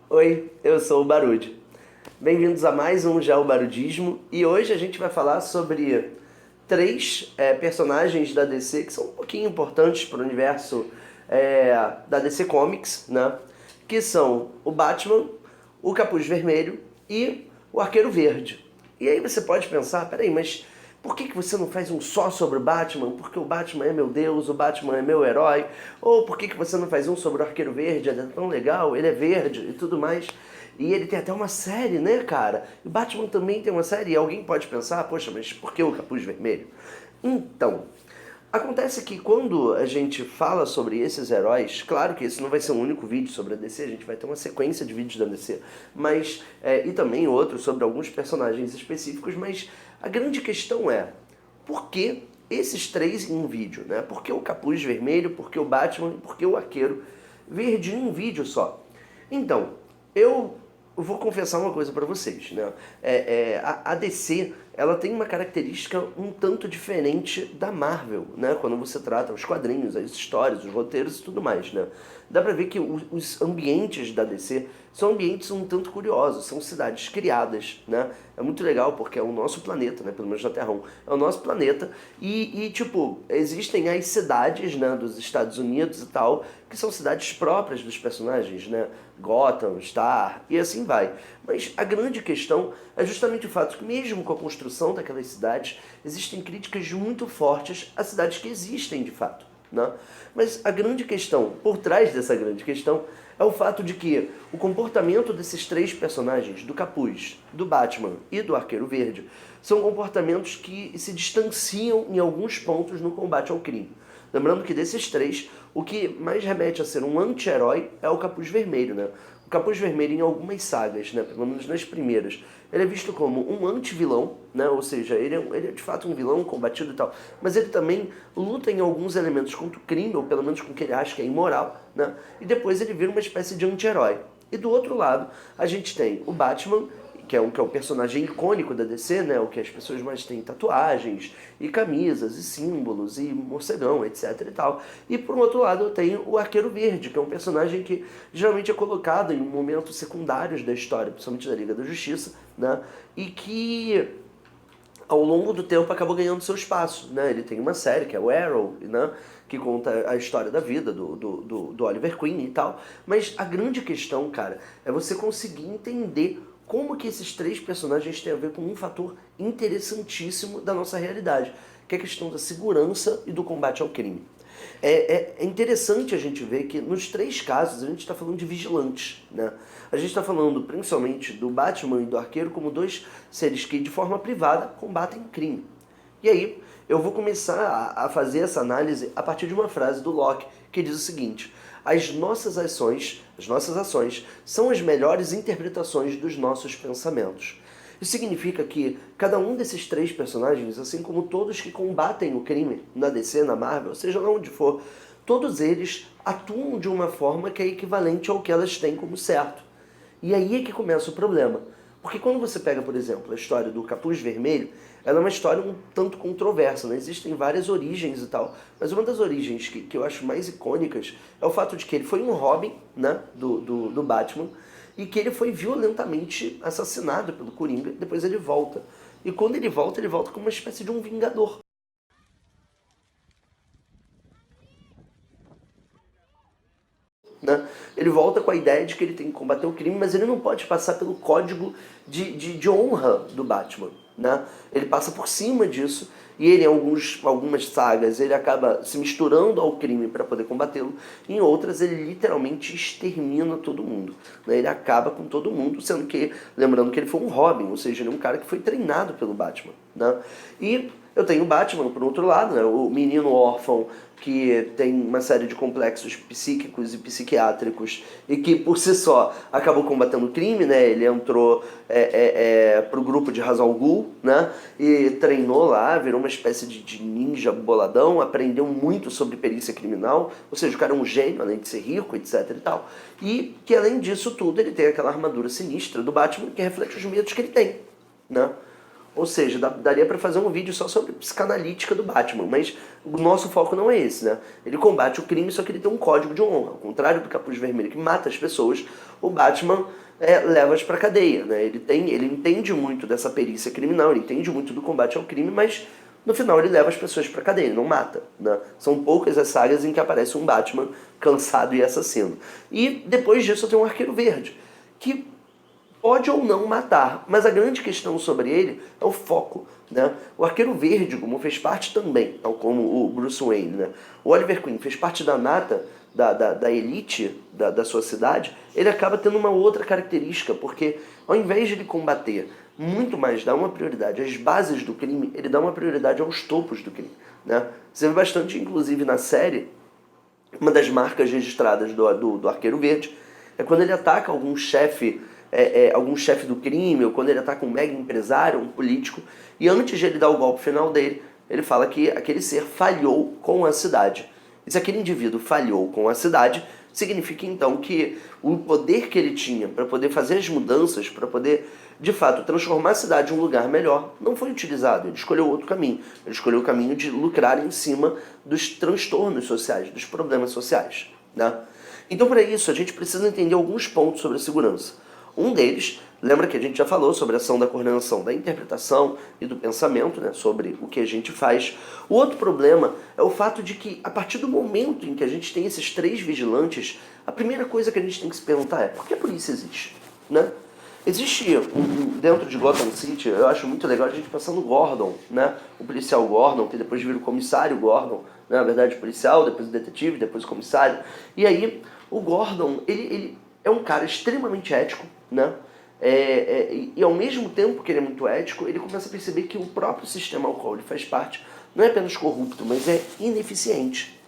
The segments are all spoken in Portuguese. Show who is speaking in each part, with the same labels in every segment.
Speaker 1: Oi, eu sou o Barude. Bem-vindos a mais um Já o Barudismo e hoje a gente vai falar sobre três personagens da DC que são um pouquinho importantes para o universo da DC Comics, né? Que são o Batman, o Capuz Vermelho e o Arqueiro Verde. E aí você pode pensar, peraí, mas por que você não faz um só sobre o Batman? Porque o Batman é meu Deus, o Batman é meu herói. Ou por que você não faz um sobre o Arqueiro Verde? Ele é tão legal, ele é verde e tudo mais. E ele tem até uma série, né, cara? E o Batman também tem uma série. E alguém pode pensar, poxa, mas por que o Capuz Vermelho? Então, acontece que quando a gente fala sobre esses heróis, claro que esse não vai ser um único vídeo sobre a DC, a gente vai ter uma sequência de vídeos da DC, mas, e também outros sobre alguns personagens específicos, mas a grande questão é, por que esses três em um vídeo, né? Por que o Capuz Vermelho, por que o Batman e por que o Arqueiro Verde em um vídeo só? Então, eu vou confessar uma coisa pra vocês, né? A DC, ela tem uma característica um tanto diferente da Marvel, né? Quando você trata os quadrinhos, as histórias, os roteiros e tudo mais, né? Dá pra ver que os ambientes da DC são ambientes um tanto curiosos, são cidades criadas, né? É muito legal porque é o nosso planeta, né? Pelo menos na Terra 1. É o nosso planeta tipo, existem as cidades, né, dos Estados Unidos e tal, que são cidades próprias dos personagens, né? Gotham, Star e assim vai. Mas a grande questão é justamente o fato que mesmo com a construção daquelas cidades, existem críticas muito fortes a cidades que existem de fato, né? Mas a grande questão, por trás dessa grande questão, é o fato de que o comportamento desses três personagens, do Capuz, do Batman e do Arqueiro Verde, são comportamentos que se distanciam em alguns pontos no combate ao crime. Lembrando que desses três, o que mais remete a ser um anti-herói é o Capuz Vermelho, né? O Capuz Vermelho, em algumas sagas, né, pelo menos nas primeiras, ele é visto como um anti-vilão, né? Ou seja, ele é de fato um vilão combatido e tal, mas ele também luta em alguns elementos contra o crime, ou pelo menos com o que ele acha que é imoral, né? E depois ele vira uma espécie de anti-herói. E do outro lado, a gente tem o Batman, que é um personagem icônico da DC, né? O que as pessoas mais têm tatuagens, e camisas, e símbolos, e morcegão, etc e tal. E por outro lado eu tenho o Arqueiro Verde, que é um personagem que geralmente é colocado em momentos secundários da história, principalmente da Liga da Justiça, né? E que ao longo do tempo acabou ganhando seu espaço, né? Ele tem uma série que é o Arrow, né? Que conta a história da vida do Oliver Queen e tal. Mas a grande questão, cara, é você conseguir entender como que esses três personagens têm a ver com um fator interessantíssimo da nossa realidade, que é a questão da segurança e do combate ao crime. É interessante a gente ver que nos três casos a gente está falando de vigilantes, né? A gente está falando principalmente do Batman e do Arqueiro como dois seres que de forma privada combatem crime. E aí eu vou começar a fazer essa análise a partir de uma frase do Locke que diz o seguinte: as nossas ações são as melhores interpretações dos nossos pensamentos. Isso significa que cada um desses três personagens, assim como todos que combatem o crime na DC, na Marvel, seja lá onde for, todos eles atuam de uma forma que é equivalente ao que elas têm como certo. E aí é que começa o problema. Porque quando você pega, por exemplo, a história do Capuz Vermelho, ela é uma história um tanto controversa, né? Existem várias origens e tal, mas uma das origens que eu acho mais icônicas é o fato de que ele foi um Robin, né, do Batman, e que ele foi violentamente assassinado pelo Coringa, depois ele volta. E quando ele volta como uma espécie de um vingador. Né? Ele volta com a ideia de que ele tem que combater o crime, mas ele não pode passar pelo código de honra do Batman. Né? Ele passa por cima disso e ele, em algumas sagas, ele acaba se misturando ao crime para poder combatê-lo. Em outras, ele literalmente extermina todo mundo. Né? Ele acaba com todo mundo, sendo que, lembrando que ele foi um Robin, ou seja, ele é um cara que foi treinado pelo Batman. Né? E eu tenho o Batman, por outro lado, né? O menino órfão que tem uma série de complexos psíquicos e psiquiátricos e que, por si só, acabou combatendo o crime, né? Ele entrou pro grupo de Ra's al Ghul, né? E treinou lá, virou uma espécie de ninja boladão, aprendeu muito sobre perícia criminal, ou seja, o cara é um gênio, além de ser rico, etc e tal. E que, além disso tudo, ele tem aquela armadura sinistra do Batman que reflete os medos que ele tem, né? Ou seja, daria para fazer um vídeo só sobre psicanalítica do Batman, mas o nosso foco não é esse, né? Ele combate o crime, só que ele tem um código de honra. Ao contrário do Capuz Vermelho, que mata as pessoas, o Batman leva-as pra cadeia, né? Ele entende muito dessa perícia criminal, ele entende muito do combate ao crime, mas no final ele leva as pessoas pra cadeia, ele não mata, né? São poucas as sagas em que aparece um Batman cansado e assassino. E depois disso tem um Arqueiro Verde, que pode ou não matar, mas a grande questão sobre ele é o foco, né? O Arqueiro Verde, como fez parte também, tal como o Bruce Wayne, né? O Oliver Queen fez parte da nata, da elite da sua cidade, ele acaba tendo uma outra característica, porque ao invés de ele combater muito mais, dar uma prioridade às bases do crime, ele dá uma prioridade aos topos do crime, né? Você vê bastante, inclusive na série, uma das marcas registradas do Arqueiro Verde é quando ele ataca algum chefe do crime, ou quando ele ataca um mega empresário, um político, e antes de ele dar o golpe final dele, ele fala que aquele ser falhou com a cidade. E se aquele indivíduo falhou com a cidade, significa então que o poder que ele tinha para poder fazer as mudanças, para poder, de fato, transformar a cidade em um lugar melhor, não foi utilizado. Ele escolheu outro caminho. Ele escolheu o caminho de lucrar em cima dos transtornos sociais, dos problemas sociais, né? Então, para isso, a gente precisa entender alguns pontos sobre a segurança. Um deles, lembra que a gente já falou sobre a ação da coordenação da interpretação e do pensamento, né, sobre o que a gente faz. O outro problema é o fato de que, a partir do momento em que a gente tem esses 3 vigilantes, a primeira coisa que a gente tem que se perguntar é: por que a polícia existe? Né? Existe dentro de Gotham City, eu acho muito legal a gente pensar no Gordon, né? O policial Gordon, que depois vira o comissário Gordon, né? Na verdade o policial, depois o detetive, depois o comissário. E aí, o Gordon, ele é um cara extremamente ético, né? E ao mesmo tempo que ele é muito ético, ele começa a perceber que o próprio sistema ao qual ele faz parte não é apenas corrupto, mas é ineficiente.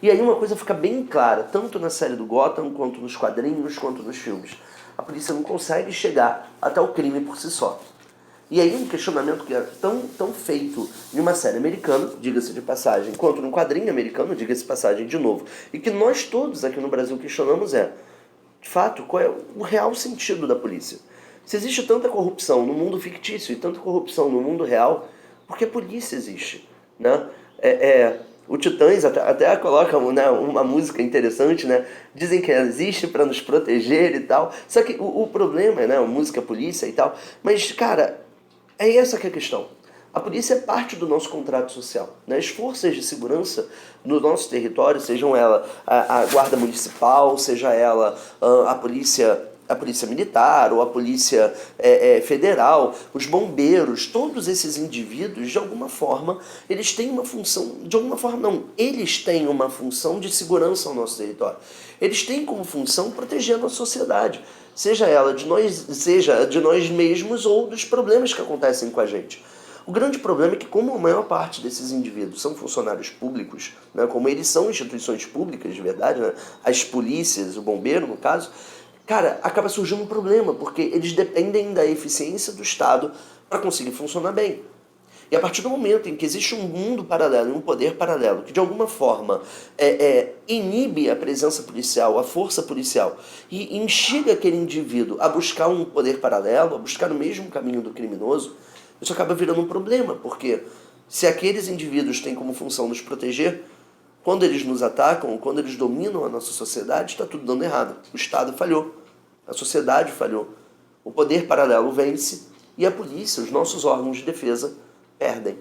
Speaker 1: E aí uma coisa fica bem clara, tanto na série do Gotham, quanto nos quadrinhos, quanto nos filmes. A polícia não consegue chegar até o crime por si só. E aí um questionamento que é tão feito em uma série americana, diga-se de passagem, quanto num quadrinho americano, diga-se de passagem de novo, e que nós todos aqui no Brasil questionamos de fato, qual é o real sentido da polícia? Se existe tanta corrupção no mundo fictício e tanta corrupção no mundo real, por que a polícia existe? Né? O Titãs até coloca, né, uma música interessante, né? Dizem que ela existe para nos proteger e tal. Só que o problema é, né, a música, a polícia e tal. Mas, cara, é essa que é a questão. A polícia é parte do nosso contrato social, né? As forças de segurança no nosso território, sejam ela a guarda municipal, seja ela a polícia militar ou a polícia federal, os bombeiros, todos esses indivíduos, de alguma forma, eles têm uma função, de alguma forma não, eles têm uma função de segurança ao nosso território. Eles têm como função proteger a nossa sociedade, seja de nós mesmos ou dos problemas que acontecem com a gente. O grande problema é que, como a maior parte desses indivíduos são funcionários públicos, né, como eles são instituições públicas de verdade, né, as polícias, o bombeiro no caso, cara, acaba surgindo um problema, porque eles dependem da eficiência do Estado para conseguir funcionar bem. E a partir do momento em que existe um mundo paralelo, um poder paralelo, que de alguma forma inibe a presença policial, a força policial, e instiga aquele indivíduo a buscar um poder paralelo, a buscar o mesmo caminho do criminoso, isso acaba virando um problema, porque se aqueles indivíduos têm como função nos proteger, quando eles nos atacam, quando eles dominam a nossa sociedade, está tudo dando errado. O Estado falhou, a sociedade falhou, o poder paralelo vence e a polícia, os nossos órgãos de defesa, perdem.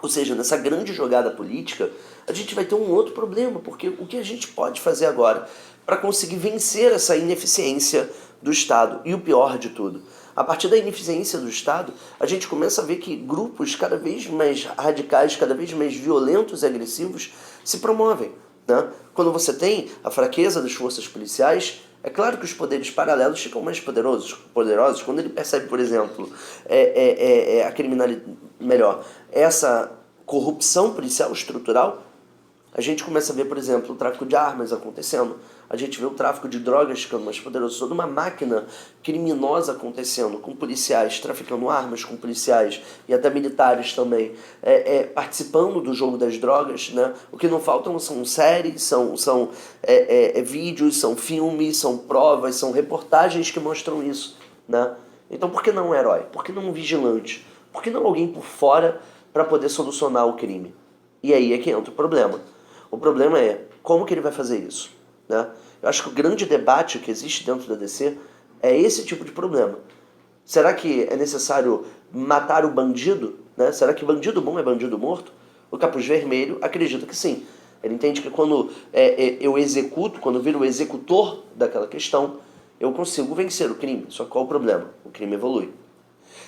Speaker 1: Ou seja, nessa grande jogada política, a gente vai ter um outro problema, porque o que a gente pode fazer agora para conseguir vencer essa ineficiência do Estado? E o pior de tudo, a partir da ineficiência do Estado, a gente começa a ver que grupos cada vez mais radicais, cada vez mais violentos e agressivos se promovem, né? Quando você tem a fraqueza das forças policiais, é claro que os poderes paralelos ficam mais poderosos. Quando ele percebe, por exemplo, a criminalidade, essa corrupção policial estrutural, a gente começa a ver, por exemplo, o tráfico de armas acontecendo, a gente vê o tráfico de drogas ficando mais poderoso, toda uma máquina criminosa acontecendo, com policiais traficando armas, com policiais e até militares também participando do jogo das drogas, né? O que não faltam são séries, são vídeos, são filmes, são provas, são reportagens que mostram isso, né? Então por que não um herói? Por que não um vigilante? Por que não alguém por fora para poder solucionar o crime? E aí é que entra o problema. O problema é como que ele vai fazer isso, né? Eu acho que o grande debate que existe dentro da DC é esse tipo de problema. Será que é necessário matar o bandido, né? Será que bandido bom é bandido morto? O Capuz Vermelho acredita que sim. Ele entende que quando eu executo, quando eu viro o executor daquela questão, eu consigo vencer o crime. Só que qual é o problema? O crime evolui.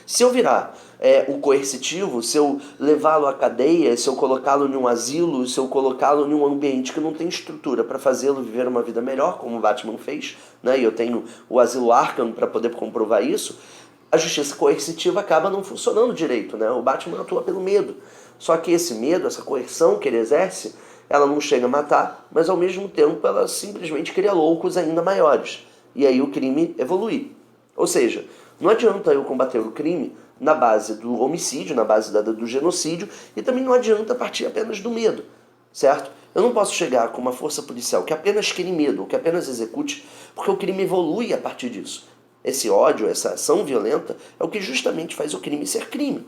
Speaker 1: Se eu virar o coercitivo, se eu levá-lo à cadeia, se eu colocá-lo em um asilo, se eu colocá-lo em um ambiente que não tem estrutura para fazê-lo viver uma vida melhor, como o Batman fez, né? E eu tenho o asilo Arkham para poder comprovar isso, a justiça coercitiva acaba não funcionando direito, né? O Batman atua pelo medo. Só que esse medo, essa coerção que ele exerce, ela não chega a matar, mas ao mesmo tempo ela simplesmente cria loucos ainda maiores. E aí o crime evolui. Ou seja, não adianta eu combater o crime na base do homicídio, na base do genocídio, e também não adianta partir apenas do medo, certo? Eu não posso chegar com uma força policial que apenas crie medo, ou que apenas execute, porque o crime evolui a partir disso. Esse ódio, essa ação violenta, é o que justamente faz o crime ser crime.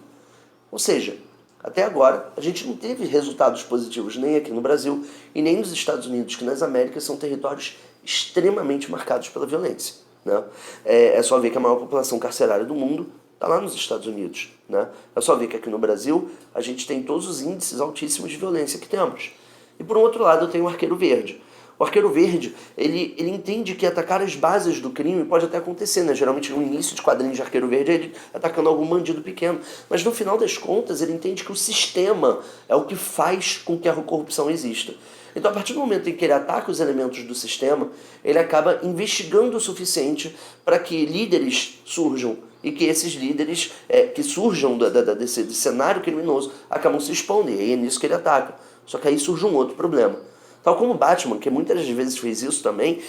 Speaker 1: Ou seja, até agora, a gente não teve resultados positivos nem aqui no Brasil e nem nos Estados Unidos, que nas Américas são territórios extremamente marcados pela violência, né? É só ver que a maior população carcerária do mundo está lá nos Estados Unidos, né? É só ver que aqui no Brasil a gente tem todos os índices altíssimos de violência que temos. E por um outro lado eu tenho o Arqueiro Verde. O Arqueiro Verde, ele entende que atacar as bases do crime pode até acontecer, né? Geralmente no início de quadrinhos de Arqueiro Verde, ele atacando algum bandido pequeno. Mas no final das contas, ele entende que o sistema é o que faz com que a corrupção exista. Então, a partir do momento em que ele ataca os elementos do sistema, ele acaba investigando o suficiente para que líderes surjam e que esses líderes que surjam desse cenário criminoso acabam se expondo, e é nisso que ele ataca. Só que aí surge um outro problema. Tal como o Batman, que muitas vezes fez isso também,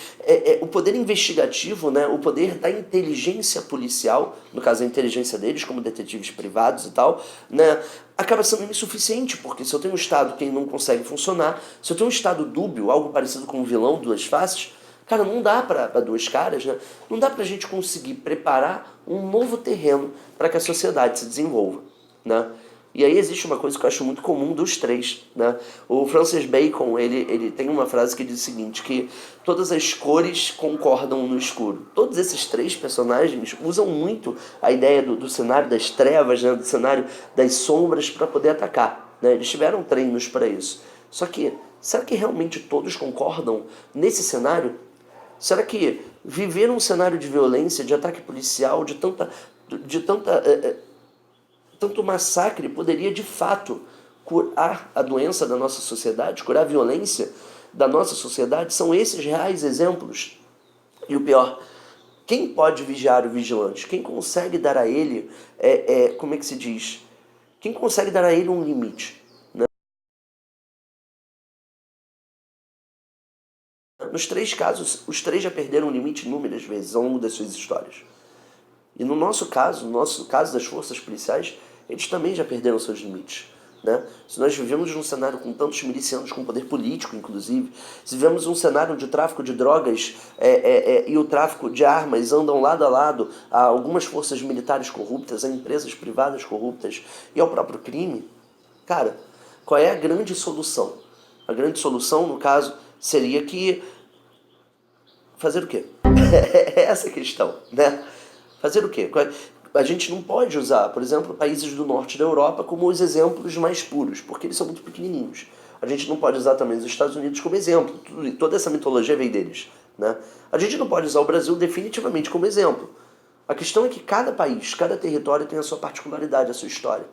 Speaker 1: o poder investigativo, né, o poder da inteligência policial, no caso a inteligência deles como detetives privados e tal, né, acaba sendo insuficiente, porque se eu tenho um Estado que não consegue funcionar, se eu tenho um Estado dúbio, algo parecido com um vilão, duas faces, cara, não dá para duas caras, né? Não dá pra gente conseguir preparar um novo terreno para que a sociedade se desenvolva, né? E aí existe uma coisa que eu acho muito comum dos três, né? O Francis Bacon, ele tem uma frase que diz o seguinte, que todas as cores concordam no escuro. Todos esses três personagens usam muito a ideia do cenário das trevas, né? Do cenário das sombras para poder atacar, né? Eles tiveram treinos para isso. Só que, será que realmente todos concordam nesse cenário? Será que viver num cenário de violência, de ataque policial, de tanto massacre poderia de fato curar a doença da nossa sociedade, curar a violência da nossa sociedade? São esses reais exemplos. E o pior, quem pode vigiar o vigilante? Quem consegue dar a ele, como é que se diz? Quem consegue dar a ele um limite? Né? Nos três casos, os três já perderam o limite inúmeras vezes ao longo das suas histórias. E no nosso caso das forças policiais, eles também já perderam seus limites, né? Se nós vivemos num cenário com tantos milicianos com poder político, inclusive, se vivemos num cenário onde o tráfico de drogas e o tráfico de armas andam lado a lado a algumas forças militares corruptas, a empresas privadas corruptas e ao próprio crime, cara, qual é a grande solução? A grande solução, no caso, seria que... fazer o quê? É essa a questão, né? Fazer o quê? A gente não pode usar, por exemplo, países do norte da Europa como os exemplos mais puros, porque eles são muito pequenininhos. A gente não pode usar também os Estados Unidos como exemplo. Toda essa mitologia veio deles, né? A gente não pode usar o Brasil definitivamente como exemplo. A questão é que cada país, cada território tem a sua particularidade, a sua história.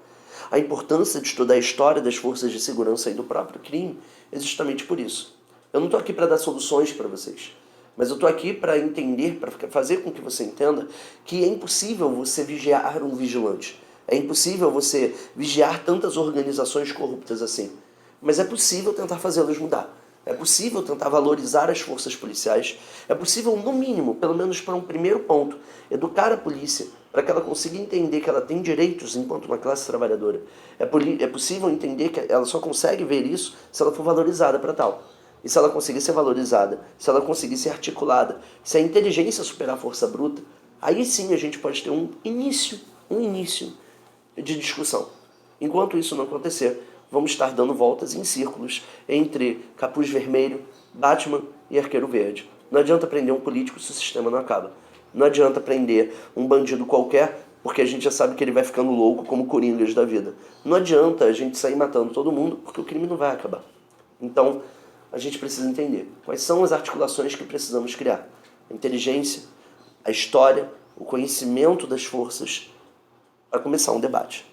Speaker 1: A importância de estudar a história das forças de segurança e do próprio crime é justamente por isso. Eu não estou aqui para dar soluções para vocês. Mas eu estou aqui para entender, para fazer com que você entenda que é impossível você vigiar um vigilante. É impossível você vigiar tantas organizações corruptas assim. Mas é possível tentar fazê-las mudar. É possível tentar valorizar as forças policiais. É possível, no mínimo, pelo menos para um primeiro ponto, educar a polícia para que ela consiga entender que ela tem direitos enquanto uma classe trabalhadora. É possível entender que ela só consegue ver isso se ela for valorizada para tal. E se ela conseguir ser valorizada, se ela conseguir ser articulada, se a inteligência superar a força bruta, aí sim a gente pode ter um início de discussão. Enquanto isso não acontecer, vamos estar dando voltas em círculos entre Capuz Vermelho, Batman e Arqueiro Verde. Não adianta prender um político se o sistema não acaba. Não adianta prender um bandido qualquer, porque a gente já sabe que ele vai ficando louco como coringas da vida. Não adianta a gente sair matando todo mundo, porque o crime não vai acabar. Então, a gente precisa entender quais são as articulações que precisamos criar. A inteligência, a história, o conhecimento das forças, para começar um debate.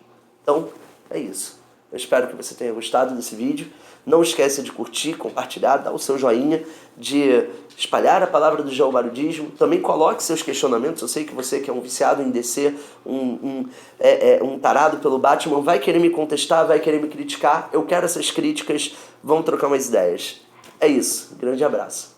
Speaker 1: Então, é isso. Eu espero que você tenha gostado desse vídeo. Não esqueça de curtir, compartilhar, dar o seu joinha, de espalhar a palavra do geobarudismo. Também coloque seus questionamentos. Eu sei que você que é um viciado em DC, um tarado pelo Batman, vai querer me contestar, vai querer me criticar. Eu quero essas críticas. Vamos trocar umas ideias. É isso. Grande abraço.